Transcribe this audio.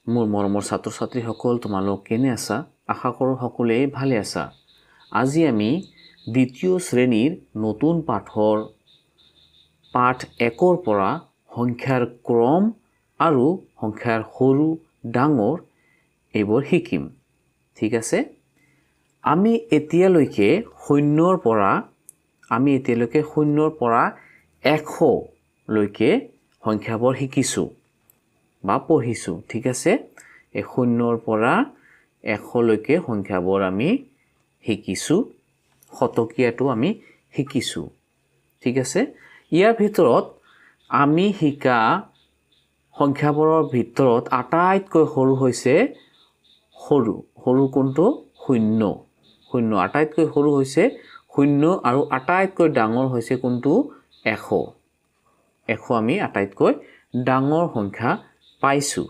মোৰ মৰমৰ ছাত্ৰ ছাত্ৰীসকল তোমালোক কেনে আছা আশা কৰোঁ সকলোৱে ভালে আছা আজি আমি দ্বিতীয় শ্ৰেণীৰ নতুন পাঠৰ পাঠ 1ৰ পৰা সংখ্যাৰ ক্ৰম আৰু সংখ্যাৰ সৰু ডাঙৰ এইবোৰ শিকিম ঠিক আছে আমি এতিয়ালৈকে শূন্যৰ পৰা 100 লৈকে সংখ্যাবোৰ শিকিছো বা পঢ়িছো ঠিক আছে এই শূন্যৰ পৰা 100 লৈকে সংখ্যাবোৰ আমি শিকিছো শতকীয়াটো আমি শিকিছো ঠিক আছে ইয়াৰ ভিতৰত আমি শিকা সংখ্যাবোৰৰ ভিতৰত আটাইতকৈ সৰু হৈছে সৰু কোনটো শূন্য আটাইতকৈ সৰু হৈছে শূন্য আৰু আটাইতকৈ ডাঙৰ হৈছে কোনটো 100 আমি আটাইতকৈ ডাঙৰ সংখ্যা পাইছো